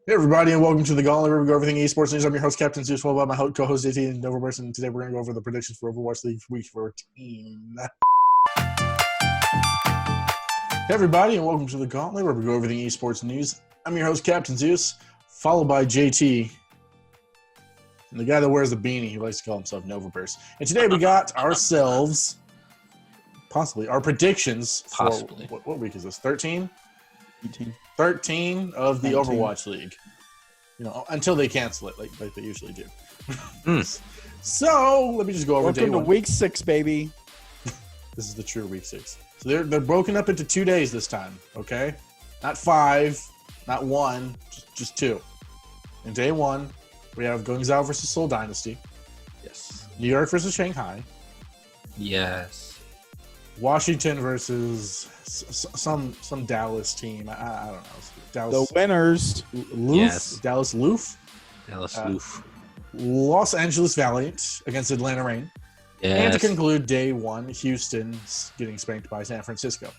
Hey everybody, and welcome to the Gauntlet, where we go everything esports news. I'm your host, Captain Zeus, followed by my co-host, JT, and Overwatch, and today we're going to go over the predictions for Overwatch League Week 14. Hey everybody, and welcome to the Gauntlet, where we go over everything esports news. I'm your host, Captain Zeus, followed by JT, and the guy that wears the beanie, he likes to call himself Novaverse. And today we got ourselves, possibly, our predictions for, what week is this, 13? 18. 13 of the 19. Overwatch League. You know, until they cancel it, like they usually do. So let me just go over Welcome day one. to week 6, baby. This is the true week 6. So they're broken up into 2 days this time. Okay, not 5, not 1, just 2. In day 1, we have Guangzhou versus Seoul Dynasty. Yes. New York versus Shanghai. Yes. Washington versus some Dallas team. I don't know. Dallas. The winners. Loof? Yes. Dallas Loof. Dallas Loof. Los Angeles Valiant against Atlanta Reign. Yes. And to conclude day 1, Houston's getting spanked by San Francisco.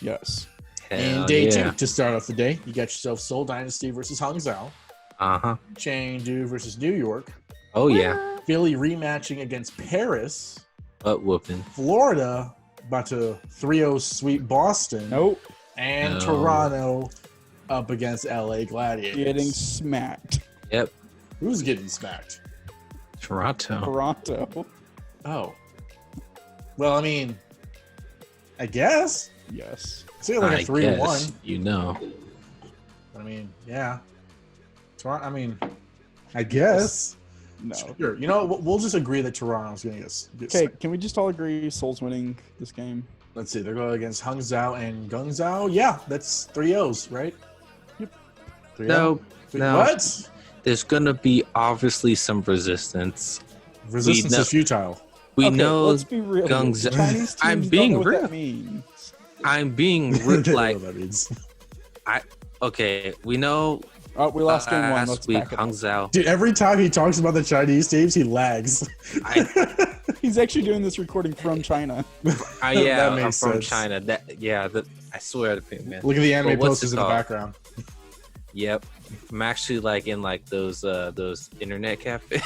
Yes. And day 2, to start off the day, you got yourself Seoul Dynasty versus Hangzhou. Uh-huh. Chengdu versus New York. Oh, yeah. Philly rematching against Paris. Butt whooping. Florida about to 3-0 sweep Boston. Nope. And No. Toronto up against LA Gladiators. Getting smacked. Yep. Who's getting smacked? Toronto. Toronto. Oh. Well, I mean, I guess. Yes. It's like a 3-1. Guess, you know. I mean, yeah. Toronto, I mean, I guess. No. Sure. You know, we'll just agree that Toronto's going to get Okay, can we just all agree Seoul's winning this game? Let's see. They're going against Hangzhou and Guangzhou. Yeah, that's 3-0s, right? Yep. 3-0. No. What? There's going to be obviously some resistance. Resistance is futile. We Okay, know let's be real. Guangzhou. Chinese teams I'm don't being know what real. that means. I'm being I don't know like, what that means. okay, we know Oh, we lost game 1. last Let's week back it up. Hangzhou. Dude, every time he talks about the Chinese teams, he lags. He's actually doing this recording from China. Yeah, That I'm makes from sense. China. I swear to you, man. Look at the anime But what's posters it in the called? background. Yep. I'm actually like in like those internet cafes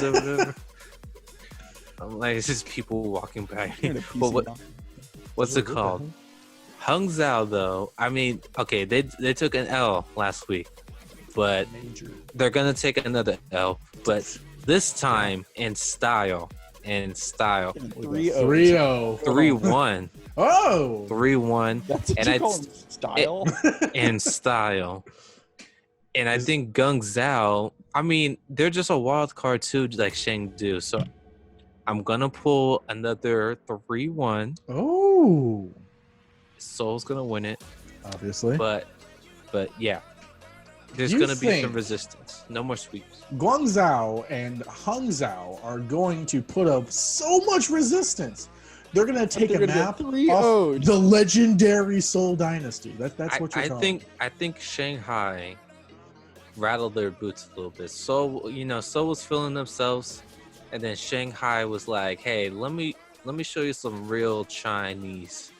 or whatever. I'm like, it's just people walking by. You're in a PC But box. what's it called? Hangzhou though, I mean, okay, they took an L last week, but they're gonna take another L, but this time in style. 3-0. 3-0. 3-1. Oh! 3-1. That's what And you call it's- him, style? in style. And I think Guangzhou, I mean, they're just a wild card too, like Chengdu. So I'm gonna pull another 3-1. Oh! Seoul's gonna win it, Obviously. but yeah, there's You gonna be think- some resistance. No more sweeps. Guangzhou and Hangzhou are going to put up so much resistance. They're going to take they're a gonna map get off 3-0'd. the legendary Seoul Dynasty. That's what you're I calling think Shanghai rattled their boots a little bit. So Seoul was feeling themselves, and then Shanghai was like, "Hey, let me show you some real Chinese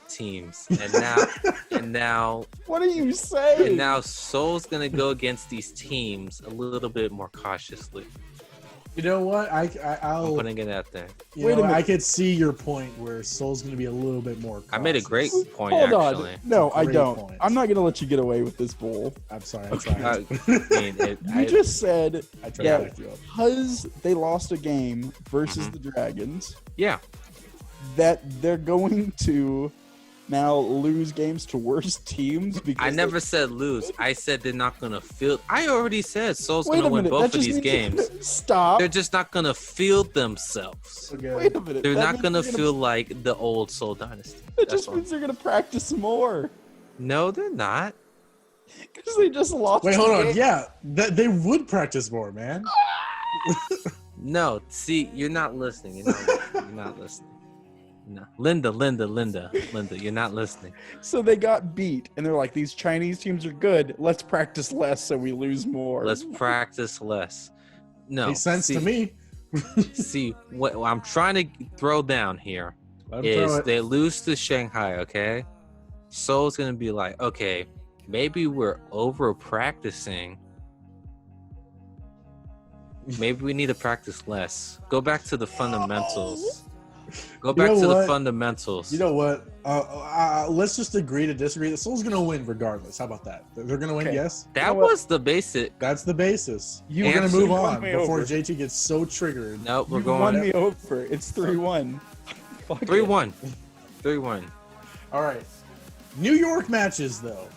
teams." And now What are you saying? and now Seoul's gonna go against these teams a little bit more cautiously. You know what? I'm I'll. putting it out there. Wait a minute. I could see your point where Seoul's going to be a little bit more. Cautious. I made a great point, Hold actually. on. No, I Great don't. point. I'm not going to let you get away with this bull. I'm sorry. I I tried. mean, You just said I tried yeah. to back you up. because they lost a game versus Mhm. the Dragons, yeah. that they're going to now lose games to worse teams because I never said lose. I said they're not gonna field. I already said Seoul's Wait gonna a win minute. both That of just these means games. Stop. They're just not gonna field themselves. Okay. Wait a minute. They're That not means gonna they're feel like the old Seoul Dynasty. That That's just all. means they're going to practice more No, they're not. because they just lost. Wait, a hold on. game. Yeah, they would practice more, man. No, see, you're not listening. You're not listening. No, Linda, you're not listening. So they got beat, and they're like, "These Chinese teams are good. Let's practice less so we lose more." Let's practice less. No, Makes sense see, to me. See, what I'm trying to throw down here Let him throw is it. they lose to Shanghai, okay? Seoul's gonna be like, okay, maybe we're over practicing. Maybe we need to practice less. Go back to the fundamentals. Go back to the fundamentals. You know what? Let's just agree to disagree. Soul's going to win regardless. How about that? They're going to win, yes? That was the basic. That's the basis. You We're going to move on me before over. JT gets so triggered. Nope, we're You going. won me over. It's 3-1. 3-1. 3-1. All right. New York matches, though.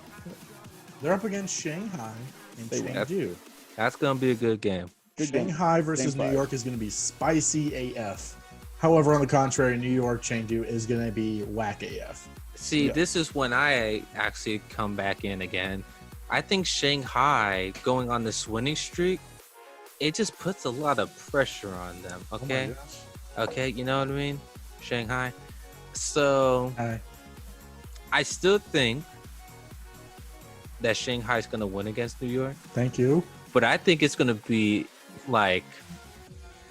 They're up against Shanghai and Chengdu. That's going to be a good game. Shanghai versus New York is going to be spicy AF. However, on the contrary, New York Chengdu is going to be whack AF. See, this is when I actually come back in again. I think Shanghai going on this winning streak, it just puts a lot of pressure on them. Okay, okay, you know what I mean? Shanghai. So I still think that Shanghai is going to win against New York. Thank you. But I think it's going to be like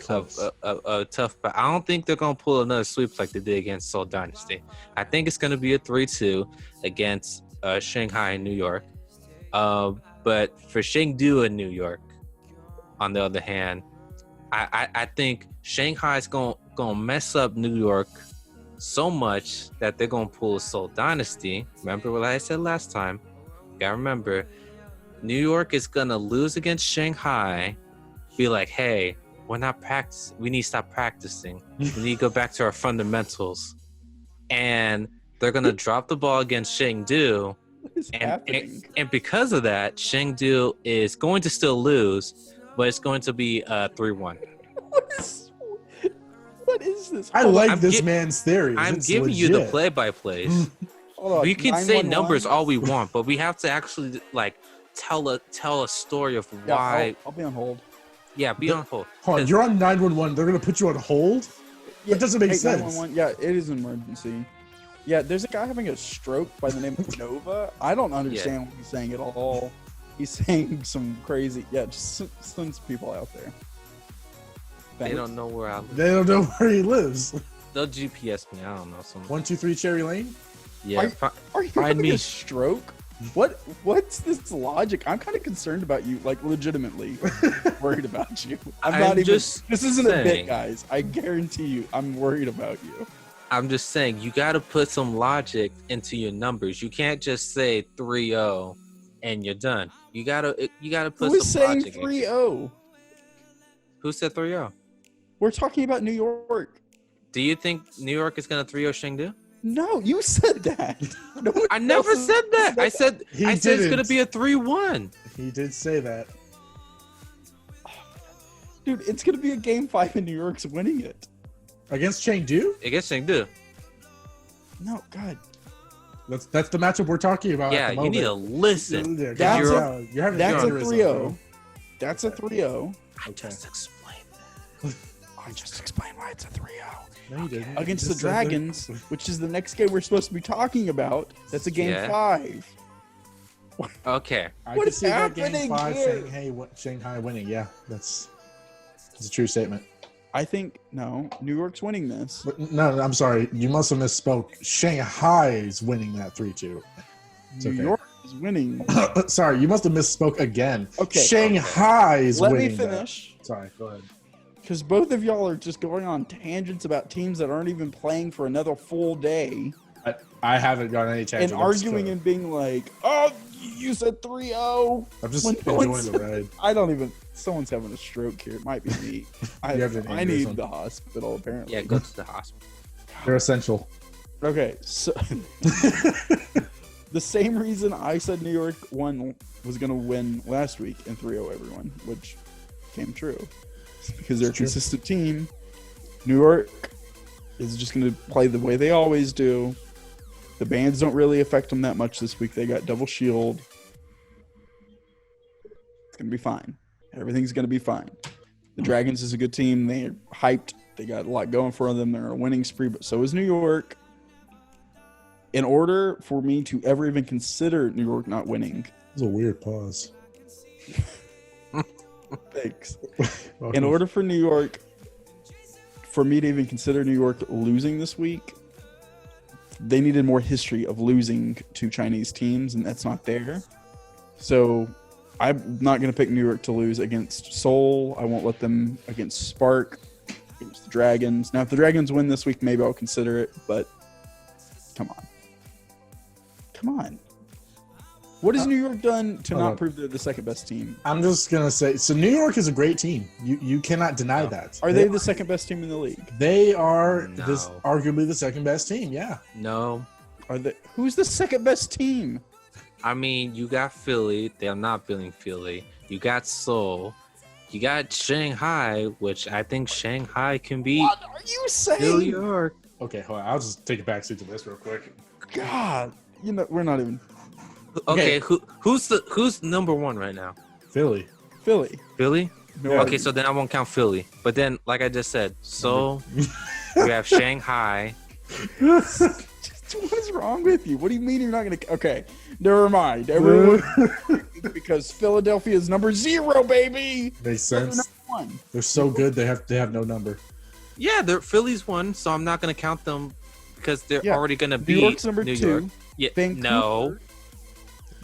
a tough. But I don't think they're going to pull another sweep like they did against Seoul Dynasty. I think it's going to be a 3-2 against Shanghai and New York. But for Chengdu and New York, on the other hand, I think Shanghai's going to mess up New York so much that they're going to pull a Seoul Dynasty. Remember what I said last time? You got to remember, New York is going to lose against Shanghai, be like, hey, we're not practicing. We need to stop practicing. We need to go back to our fundamentals. And they're going to drop the ball against Chengdu. What is happening? And because of that, Chengdu is going to still lose, but it's going to be 3-1. What is this? I like this man's theory. I'm it's giving legit. you the play-by-plays. We can say numbers all we want, but we have to actually like tell a story of why. I'll be on hold. Yeah, be on hold. Hold on, you're on 911. They're going to put you on hold? That doesn't make sense. 911. Yeah, it is an emergency. Yeah, there's a guy having a stroke by the name of Nova. I don't understand what he's saying at all. He's saying some crazy. Yeah, just send some people out there. They don't know where I live. They don't know where he lives. They'll GPS me. I don't know. 123 Cherry Lane? Yeah. Are you having a stroke? What's this logic? I'm kind of concerned about you, like legitimately worried about you. I'm not even. This isn't a bit, guys. I guarantee you, I'm worried about you. I'm just saying, you got to put some logic into your numbers. You can't just say 3-0 and you're done. You gotta put some logic. Who's saying 3-0? Who said 3-0? We're talking about New York. Do you think New York is gonna 3-0 Chengdu? No, you said that. No, I never said that. I said it's gonna be a 3-1. He did say that. Dude, it's gonna be a game 5 and New York's winning it. Against Chengdu? Against Chengdu. No, God. That's the matchup we're talking about. Yeah, at the you need to listen. That's a 3-0. That's a 3-0. I just explained that. I just explained why it's a 3-0. No, you didn't. Against the Dragons, which is the next game we're supposed to be talking about. That's a game 5. I Okay. can see that game 5 saying, hey, Shanghai winning. Yeah, that's a true statement. I think, no, New York's winning this. But no, I'm sorry. You must have misspoke. Shanghai's winning that 3-2. New York is winning. Sorry, you must have misspoke again. Okay. Shanghai's winning. Let me finish. Sorry, go ahead. Because both of y'all are just going on tangents about teams that aren't even playing for another full day. I haven't got any tangents. And arguing and being like, oh, you said 3-0. I'm just enjoying the ride. I don't even. Someone's having a stroke here. It might be me. I need the hospital, apparently. Yeah, go to the hospital. They're essential. Okay, so the same reason I said New York was going to win last week in 3-0 everyone, which came true. Because they're a consistent team. New York is just going to play the way they always do. The bans don't really affect them that much this week. They got double shield. It's going to be fine. Everything's going to be fine. The Dragons is a good team. They're hyped. They got a lot going for them. They're on a winning spree, but so is New York. In order for me to ever even consider New York not winning. That was a weird pause. Thanks. In order for New York, for me to even consider New York losing this week, they needed more history of losing to Chinese teams, and that's not there. So I'm not going to pick New York to lose against Seoul. I won't let them against Spark, against the Dragons. Now, if the Dragons win this week, maybe I'll consider it, but come on. Come on. What has New York done to not prove they're the second best team? I'm just going to say, so New York is a great team. You cannot deny that. Are they the second best team in the league? They are arguably the second best team, yeah. No. Who's the second best team? I mean, you got Philly. They're not feeling Philly. You got Seoul. You got Shanghai, which I think Shanghai can beat. What are you saying? New York. Okay, hold on. I'll just take a backseat to this real quick. God, we're not even. Okay, who's number one right now? Philly. Philly. No, okay, so then I won't count Philly. But then, like I just said, Seoul, we have Shanghai. What is wrong with you? What do you mean you're not going to... Okay, never mind. Everyone, because Philadelphia is number 0, baby. Makes sense. They're so good, they have no number. Yeah, Philly's one, so I'm not going to count them because they're already going to be New York's number 2. York. Yeah, Vancouver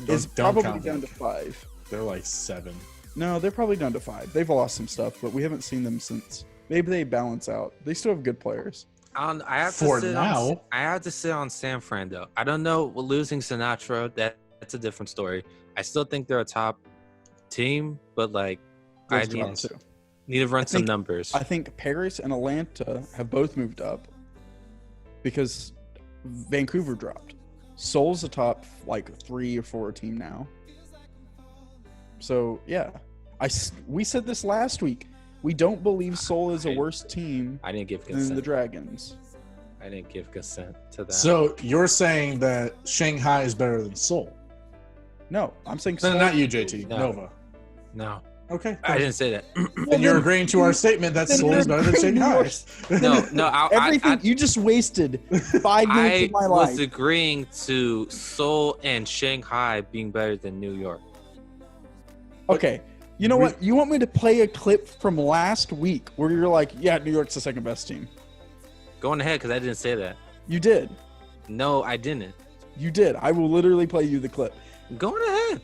is probably down to 5. They're like 7. No, they're probably down to 5. They've lost some stuff, but we haven't seen them since. Maybe they balance out. They still have good players. I have to sit on San Fran though. I don't know. Losing Sinatra, that's a different story. I still think they're a top team, but like I need to run some numbers. I think Paris and Atlanta have both moved up because Vancouver dropped. Seoul's a top like 3 or 4 team now. So yeah, we said this last week. We don't believe Seoul is a worse team than the Dragons. I didn't give consent to that. So you're saying that Shanghai is better than Seoul? No, I'm saying Seoul. No, not you, JT. No. Nova. No. Okay. I didn't say that. And you're agreeing to our statement that Seoul is better than Shanghai. No. You just wasted 5 minutes of my life. I was agreeing to Seoul and Shanghai being better than New York. Okay. You know what? You want me to play a clip from last week where you're like, yeah, New York's the second best team. Go on ahead, because I didn't say that. You did. No, I didn't. You did. I will literally play you the clip. Go on ahead.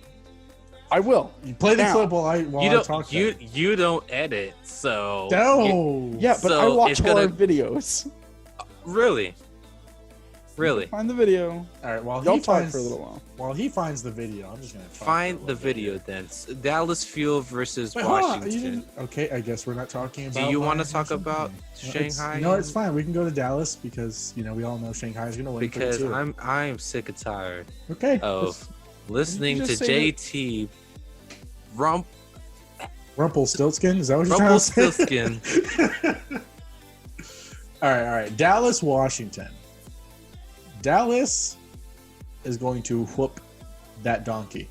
I will. You play the clip while I talk. You don't edit, so... No. Yeah, but I watch horror videos. Really? Really? Find the video. All right. While he finds the video, I'm just gonna find the video. Then Dallas Fuel versus Washington. Okay, I guess we're not talking about. Do you want to talk about Shanghai? No, it's fine. We can go to Dallas because we all know Shanghai is gonna win. Because I'm sick and tired. Okay. Of listening to JT Rumpelstiltskin. Is that what you're trying to say? Rumpelstiltskin. All right. Dallas, Washington. Dallas is going to whoop that donkey.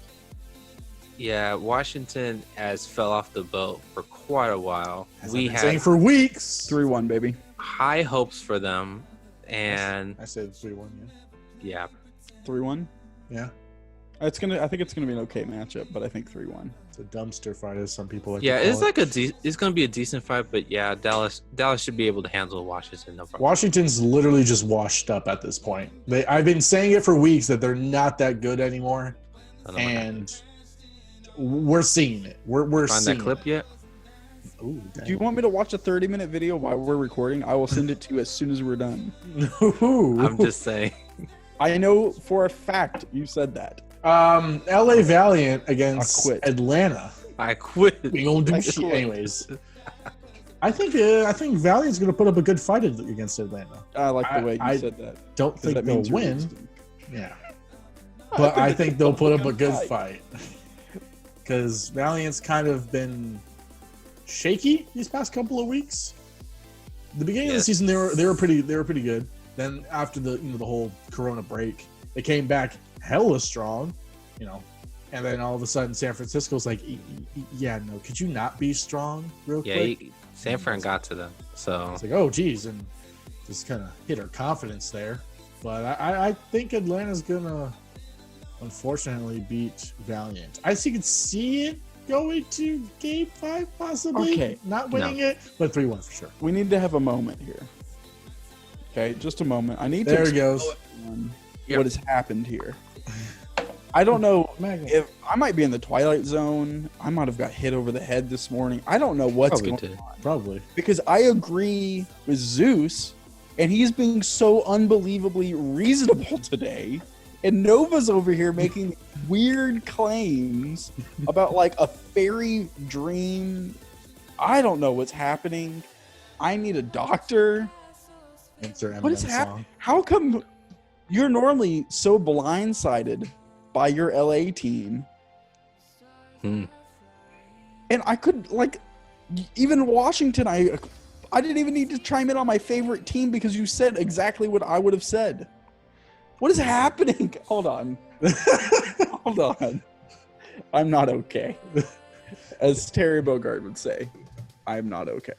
Yeah, Washington has fell off the boat for quite a while. We had saying for weeks. 3-1, baby. High hopes for them, and I said 3-1. Yeah. 3-1. Yeah. I think it's gonna be an okay matchup, but I think 3-1. It's a dumpster fight, as some people like. Yeah, to call it's gonna be a decent fight, but yeah, Dallas should be able to handle Washington. No problem. Washington's literally just washed up at this point. I've been saying it for weeks that they're not that good anymore, and we're seeing it. We're find seeing that clip yet? Ooh, do you want me to watch a 30-minute video while we're recording? I will send it to you as soon as we're done. I'm just saying. I know for a fact you said that. LA Valiant against Atlanta. I quit. We gonna do shit anyways. I think Valiant's gonna put up a good fight against Atlanta. I like the way you said that. Don't think they'll win. Yeah, but I think they'll put up a good fight because Valiant's kind of been shaky these past couple of weeks. The beginning of the season, they were pretty good. Then after the whole Corona break, they came back hella strong, and then all of a sudden San Francisco's like, yeah, no, could you not be strong real quick? Yeah, San Fran got to them, so it's like, oh geez, and just kind of hit our confidence there. But I think Atlanta's gonna unfortunately beat Valiant. I could see it going to Game 5 possibly. Okay, not winning it, but 3-1 for sure. We need to have a moment here. Okay, just a moment. I need to There he goes. what has happened here. I don't know if I might be in the Twilight Zone. I might have got hit over the head this morning. I don't know what's going on. Probably. Because I agree with Zeus, and he's being so unbelievably reasonable today. And Nova's over here making weird claims about like a fairy dream. I don't know what's happening. I need a doctor. What is happening? How come you're normally so blindsided by your LA team? And I could, like, even Washington, I didn't even need to chime in on my favorite team because you said exactly what I would have said. What is happening? Hold on. Hold on. I'm not okay. As Terry Bogard would say, I'm not okay.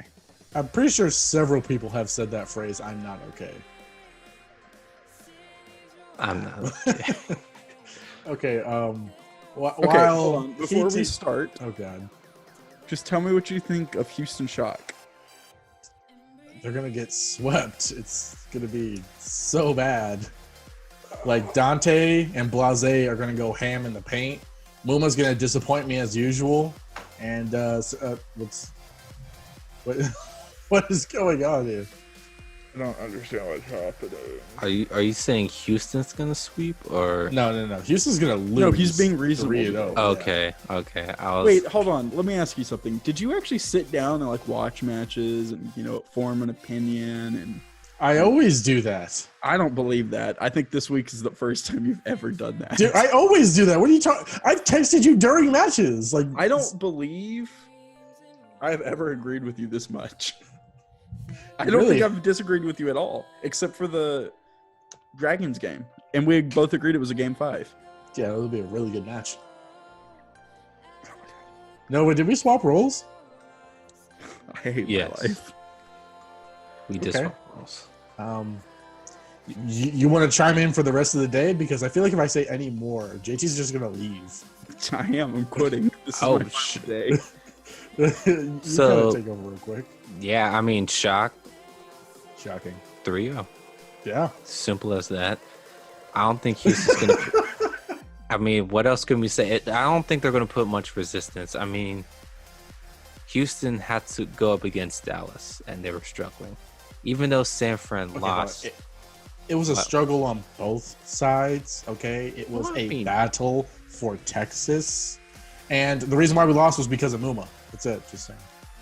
I'm pretty sure several people have said that phrase, I'm not okay. I'm not okay. Okay, Okay, hold on. Before we start, oh god, just tell me what you think of Houston Shock. they're gonna get swept. It's gonna be so bad. Like Dante and Blase are gonna go ham in the paint. Muma's gonna disappoint me as usual. And what is going on here? I don't understand what's happening. Are you saying Houston's gonna sweep or No. Houston's gonna lose. No, he's being reasonable. 3-0. Okay. Wait, hold on. Let me ask you something. Did you actually sit down and like watch matches and form an opinion? And I always do that. I don't believe that. I think this week is the first time you've ever done that. Dude, I always do that. What are you talking? I've texted you during matches. Like I don't believe I've ever agreed with you this much. I don't think I've disagreed with you at all, except for the Dragons game. And we both agreed it was a game 5. Yeah, it'll be a really good match. No, wait, did we swap roles? I hate my life. We just Okay. You want to chime in for the rest of the day? Because I feel like if I say any more, JT's just going to leave. I am. I'm quitting. This is my final day. You So- gotta take over real quick. Yeah, I mean, Shocking. 3-0. Yeah. Simple as that. I don't think Houston's gonna. I mean, what else can we say? I don't think they're gonna put much resistance. I mean, Houston had to go up against Dallas, and they were struggling. Even though San Fran lost. It was a struggle on both sides, okay? It was a battle for Texas. And the reason why we lost was because of Muma. That's it, just saying.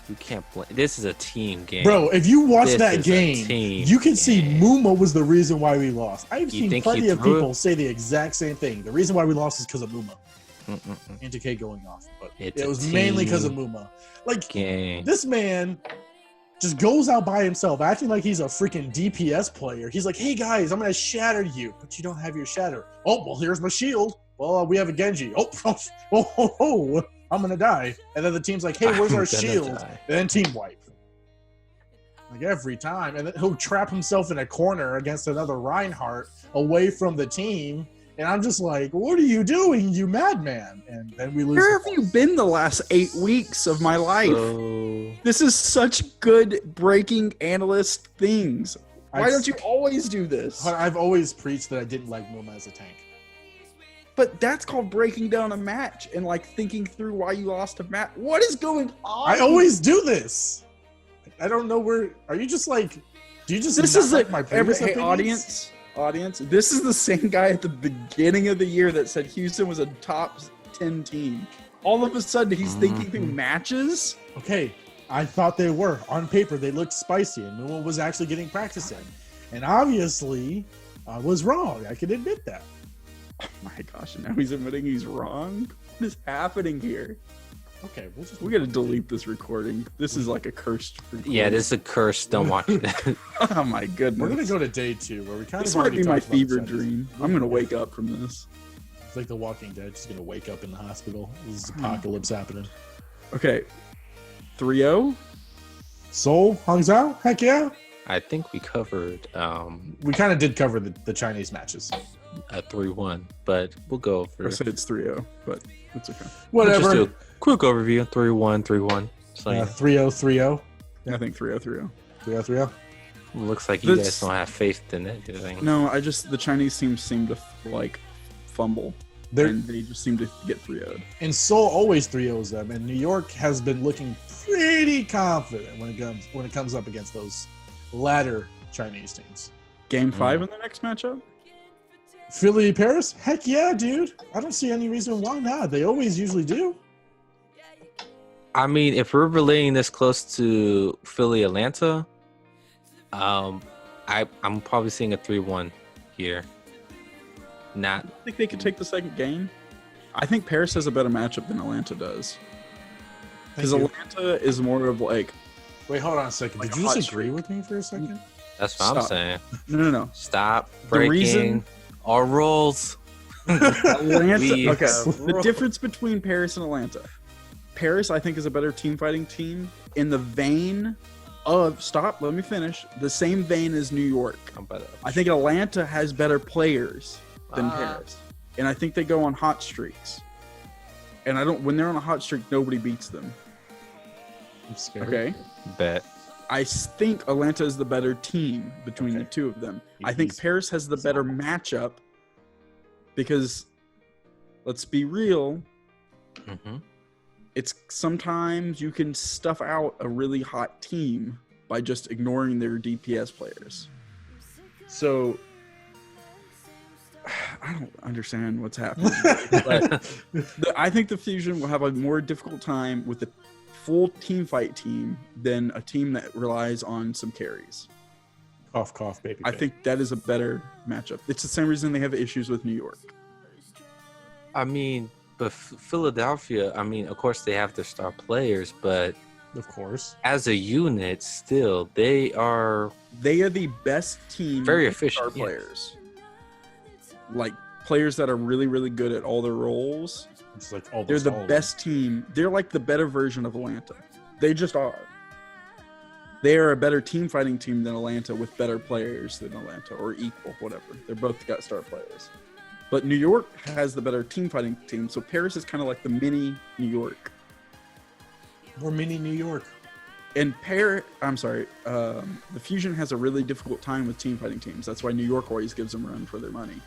You can't blame. This is a team game. Bro, if you watch that game, you can see game. Muma was the reason why we lost. I've You seen think plenty he of threw people say the exact same thing. The reason why we lost is because of Muma. And K going off. But It's it a was mainly because of team Muma. Like, game. this man just goes out by himself, acting like he's a freaking DPS player. He's like, hey guys, I'm going to shatter you. But you don't have your shatter. Oh, well, here's my shield. Well, we have a Genji. Oh, I'm going to die. And then the team's like, hey, where's our shield? Die. And then team wipe. Like every time. And then he'll trap himself in a corner against another Reinhardt away from the team. And I'm just like, what are you doing, you madman? And then we lose. Where have you been the last 8 weeks of my life? So, This is such good breaking analyst things. Why don't you always do this? I've always preached that I didn't like Muma as a tank. But that's called breaking down a match and like thinking through why you lost a match. What is going on? I always do this. I don't know where. Are you just like? Do you just? This not is like my previous hey, opinions? audience. This is the same guy at the beginning of the year that said Houston was a top 10 team. All of a sudden, he's thinking through matches. Okay, I thought they were on paper. They looked spicy, and Muma was actually getting practice in. And obviously, I was wrong. I can admit that. Oh my gosh! And now he's admitting he's wrong. What is happening here? Okay, We gotta delete this recording. This is like a cursed recording. yeah, this is a curse. Don't watch it. Oh my goodness. We're gonna go to day 2, where we kind This of might already be my talked about fever this. dream. I'm gonna wake up from this. It's like The Walking Dead, just gonna wake up in the hospital. This is apocalypse happening. Okay, 3-0. Seoul, Hangzhou, heck yeah. I think we covered We kind of did cover the Chinese matches. a 3-1, but we'll go over. I said it's 3-0, but it's okay. We'll just Whatever. do a quick overview. 3-1, 3-1. So, 3-0, 3-0. I think 3-0, 3-0. 3-0, 3-0. Looks like you guys don't have faith in anything. No, the Chinese teams seem to fumble. And they just seem to get 3-0'd. And Seoul always 3-0s them, and New York has been looking pretty confident when it comes up against those latter Chinese teams. Game 5 in the next matchup? Philly Paris? Heck yeah, dude. I don't see any reason why not. They always usually do. I mean, if we're relating this close to Philly Atlanta, I'm probably seeing a 3-1 here. I think they could take the second game. I think Paris has a better matchup than Atlanta does. Because Atlanta is more of like... Wait, hold on a second. Did you disagree with me for a second? That's what I'm saying. No. Stop breaking our rules. Atlanta. Okay. The difference between Paris and Atlanta. Paris, I think, is a better team fighting team in the vein of... Stop, let me finish. The same vein as New York. I think Atlanta has better players than Paris. And I think they go on hot streaks. And when they're on a hot streak, nobody beats them. I'm scared. Okay? Bet. I think Atlanta is the better team between the two of them. I think Paris has the better matchup because, let's be real, it's sometimes you can stuff out a really hot team by just ignoring their DPS players. So... I don't understand what's happening. But I think the Fusion will have a more difficult time with the full team fight team than a team that relies on some carries. Cough, cough, baby. I think that is a better matchup. It's the same reason they have issues with New York. I mean, but Philadelphia, I mean, of course they have their star players, but of course, as a unit, still they are the best team. Very efficient star players. Like players that are really, really good at all their roles. It's like they're the best team. They're like the better version of Atlanta. They just are. They are a better team fighting team than Atlanta with better players than Atlanta or equal, whatever. They're both got star players. But New York has the better team fighting team. So Paris is kind of like the mini New York. Or mini New York. And the Fusion has a really difficult time with team fighting teams. That's why New York always gives them a run for their money.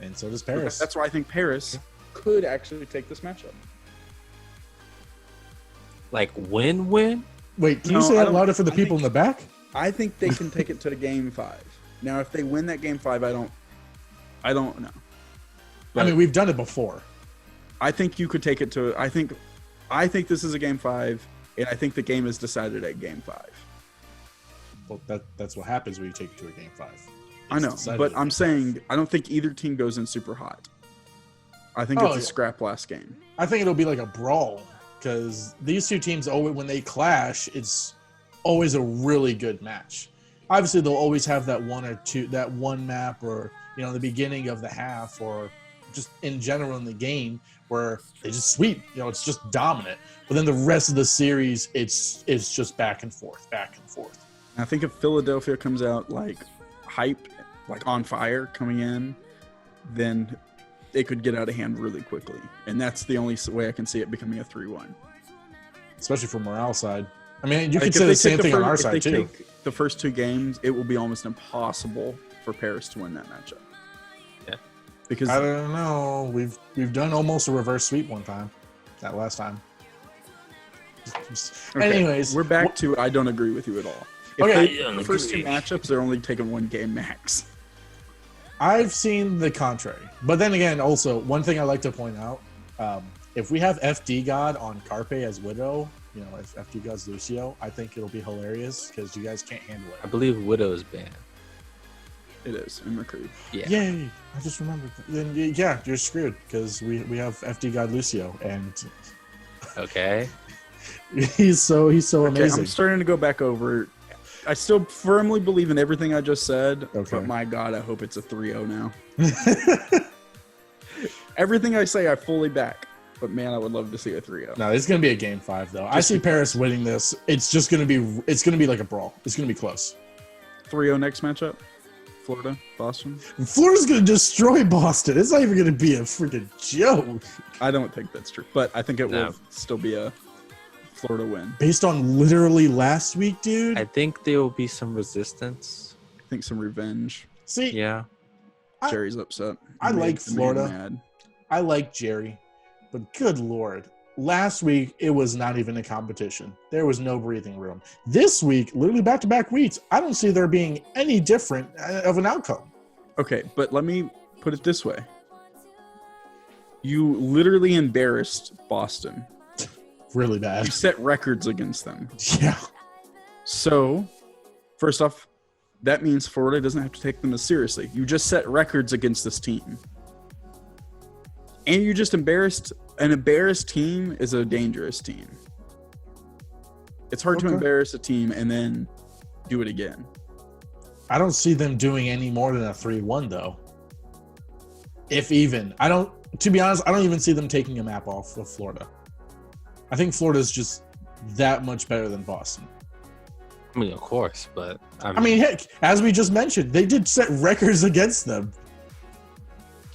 And so does Paris. That's why I think Paris could actually take this matchup. Like win-win? Wait, can you say that louder for the people in the back? I think they can take it to game 5. Now, if they win that game 5, I don't know. But I mean, we've done it before. I think you could take it to. I think this is a game 5, and I think the game is decided at game 5. Well, that's what happens when you take it to a game 5. I know, but I'm saying I don't think either team goes in super hot. I think it's a scrap last game. I think it'll be like a brawl because these two teams, always when they clash, it's always a really good match. Obviously, they'll always have that one map, or the beginning of the half, or just in general in the game where they just sweep. It's just dominant. But then the rest of the series, it's just back and forth, back and forth. I think if Philadelphia comes out like hype, like on fire coming in, then it could get out of hand really quickly. And that's the only way I can see it becoming a 3-1. Especially from morale side. I mean, you could say the same thing on our side too. If they take the first 2 games, it will be almost impossible for Paris to win that matchup. Yeah. Because I don't know. We've done almost a reverse sweep one time. That last time. Okay. Anyways, we're back to I don't agree with you at all. If the first 2 matchups, they're only taking 1 game max. I've seen the contrary. But then again, also, one thing I like to point out, if we have FD God on Carpe as Widow, if FD God's Lucio, I think it'll be hilarious because you guys can't handle it. I believe Widow is banned. It is, in McCree. Yeah. Yay! I just remembered. Then yeah, you're screwed because we have FD God Lucio, and okay, he's so amazing. I'm starting to go back over. I still firmly believe in everything I just said, but my God, I hope it's a 3-0 now. Everything I say, I fully back. But man, I would love to see a 3-0. No, it's gonna be a game 5 though. I see Paris winning this. It's gonna be like a brawl. It's gonna be close. 3-0 next matchup. Florida, Boston. Florida's gonna destroy Boston. It's not even gonna be a freaking joke. I don't think that's true, but I think it will still be a Florida win. Based on literally last week, dude. I think there will be some resistance. I think some revenge. See, Yeah. Jerry's upset. I Made like the man Florida. mad. I like Jerry, but good Lord. Last week, it was not even a competition. There was no breathing room. This week, literally back-to-back weeks, I don't see there being any different of an outcome. Okay, but let me put it this way. You literally embarrassed Boston. Really You bad. set records against them. Yeah. So, first off, that means Florida doesn't have to take them as seriously. You just set records against this team. And you just embarrassed. An embarrassed team is a dangerous team. It's hard to Okay. embarrass a team and then do it again. I don't see them doing any more than a 3-1, though. If even. To be honest, I don't even see them taking a map off of Florida. I think Florida's just that much better than Boston. I mean, of course, but I mean, heck, as we just mentioned, they did set records against them.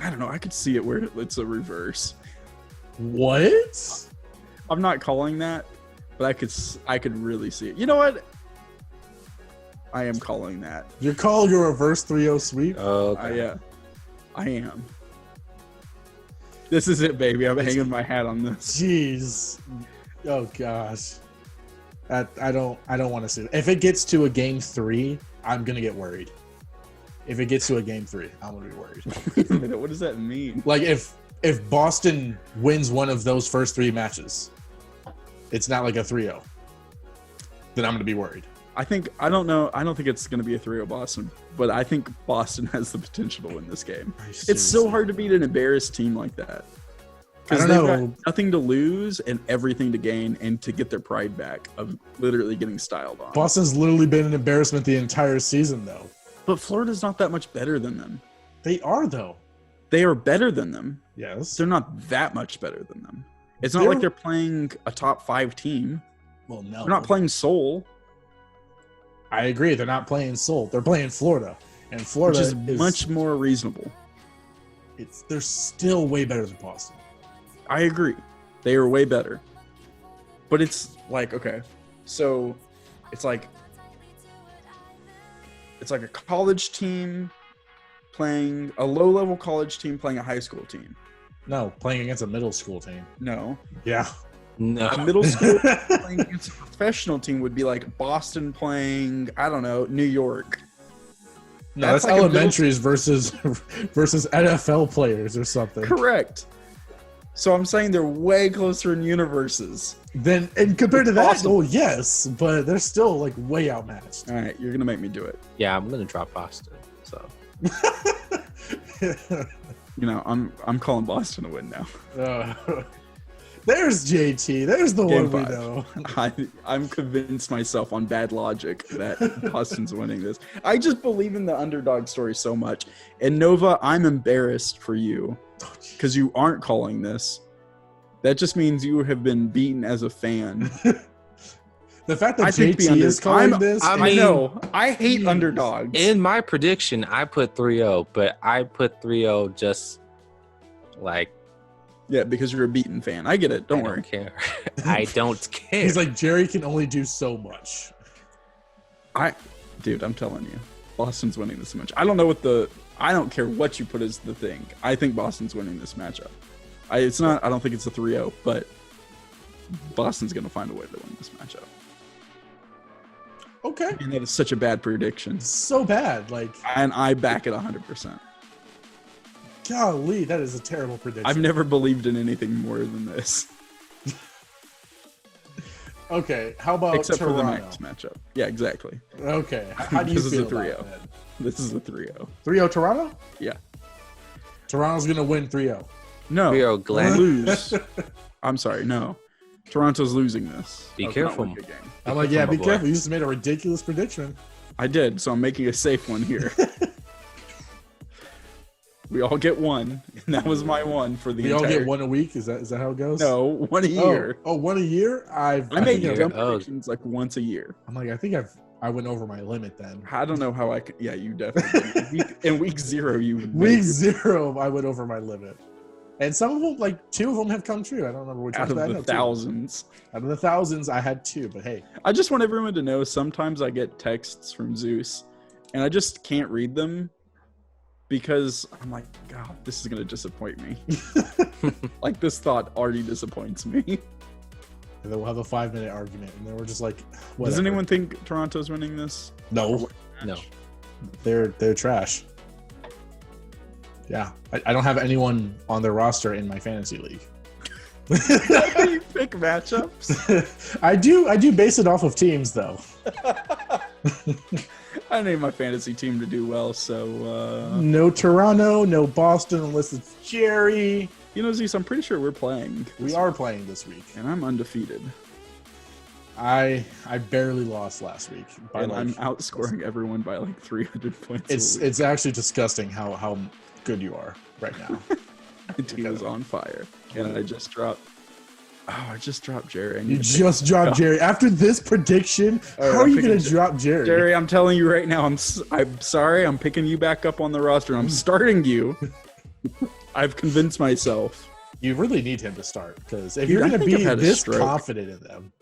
I don't know. I could see it where it's a reverse. What? I'm not calling that, but I could really see it. You know what? I am calling that. You're calling a reverse 3-0 sweep? okay. I am. This is it, baby. I'm hanging my hat on this. Jeez. Oh gosh. I don't want to see it. If it gets to a game 3, I'm gonna get worried. If it gets to a game 3, I'm gonna be worried. Wait a minute. What does that mean? Like if Boston wins one of those first 3 matches, it's not like a 3-0. Then I'm gonna be worried. I don't know. I don't think it's going to be a 3-0 Boston, but I think Boston has the potential to win this game. It's so hard to beat an embarrassed team like that. I don't they've know. got nothing to lose and everything to gain, and to get their pride back of literally getting styled on. Boston's literally been an embarrassment the entire season, though. But Florida's not that much better than them. They are, though. They are better than them. Yes. They're not that much better than them. It's not like they're playing a top 5 team. Well, no. They're not playing Seoul. I agree. They're not playing Seoul. They're playing Florida. And Florida Which is much more reasonable. They're still way better than Boston. I agree. They are way better. But it's like, okay, so it's like a college team playing a low-level college team playing a high school team. No, playing against a middle school team. No. Yeah. No. A middle school playing against a professional team would be like Boston playing, I don't know, New York. No, that's like a elementaries versus NFL players or something. Correct. So I'm saying they're way closer in universes. Then, and compared to that, Awesome. oh yes, but they're still like way outmatched. All right, you're gonna make me do it. Yeah, I'm gonna drop Boston. So You know, I'm calling Boston to win now. There's JT. There's the Game one we 5. know. I'm convinced myself on bad logic that Boston's winning this. I just believe in the underdog story so much. And Nova, I'm embarrassed for you because you aren't calling this. That just means you have been beaten as a fan. The fact that I think JT is calling this, I I mean, know. I hate Jeez. underdogs. in my prediction, I put 3-0, but I put 3-0 just like Yeah, because you're a beaten fan. I get it. Don't worry. Don't care. I don't care. he's like, Jerry can only do so much. Dude, I'm telling you, Boston's winning this match. I don't care what you put as the thing. I think Boston's winning this matchup. I don't think it's a 3-0, but Boston's going to find a way to win this matchup. Okay. And that is such a bad prediction. So bad. Like, And I back it 100%. golly, that is a terrible prediction. I've never believed in anything more than this. Okay, how about Except Toronto? for the next matchup. Yeah, exactly. Okay, how do you This is feel a 3-0. about that? This is a 3-0. 3-0 Toronto? Yeah. Toronto's going to win 3-0. No. 3-0 Glenn. Lose. I'm sorry, no. Toronto's losing this. Be That was not careful. a good game. I'm like, yeah, be my boy. careful. You just made a ridiculous prediction. I did, so I'm making a safe one here. We all get one, and that was my one for the We all entire... get one a week? Is that how it goes? No, one a year. Oh, one a year? I make think I've- dumb Oh. predictions like once a year. I'm like, I think I went over my limit then. I don't know how I could... Yeah, you definitely... in week 0, you would... Week 0, I went over my limit. And some of them, like 2 of them, have come true. I don't remember which Out ones. of but I know the 2. thousands. Out of the thousands, I had 2. But hey, I just want everyone to know sometimes I get texts from Zeus and I just can't read them because I'm like, God, this is going to disappoint me. Like, this thought already disappoints me. and then we'll have a 5-minute argument, and then we're just like, whatever. Does anyone think Toronto's winning this? No, No. they're trash. Yeah, I don't have anyone on their roster in my fantasy league. How do you pick matchups? I do base it off of teams though. I need my fantasy team to do well, so No Toronto, no Boston unless it's Jerry. you know, Zeus, I'm pretty sure we're playing. We are playing this week. And I'm undefeated. I barely lost last week. And I'm outscoring everyone by like 300 points. It's actually disgusting how good you are right now. My team is on fire. And I just dropped Jerry. You just dropped Jerry. After this prediction, how are you going to drop Jerry? Jerry, I'm telling you right now, I'm sorry. I'm picking you back up on the roster. I'm starting you. I've convinced myself. You really need him to start because if Dude, you're going to be this stroke. confident in them.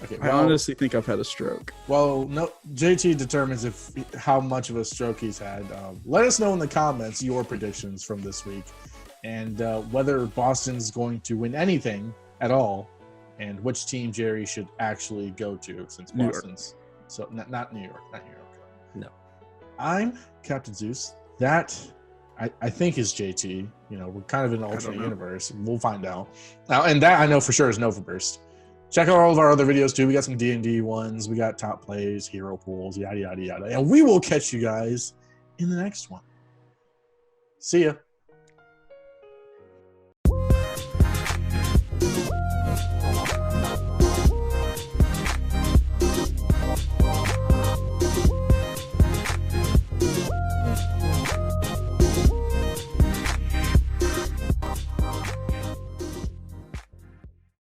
Okay, I honestly think I've had a stroke. Well, no. JT determines how much of a stroke he's had. Let us know in the comments your predictions from this week, and whether Boston's going to win anything at all, and which team Jerry should actually go to since New Boston's. So not New York, not New York. No. I'm Captain Zeus. That I think is JT. You know, we're kind of in an alternate universe. We'll find out. Now, and that I know for sure is Novaburst. Check out all of our other videos too. We got some D&D ones. We got top plays, hero pools, yada, yada, yada. And we will catch you guys in the next one. See ya.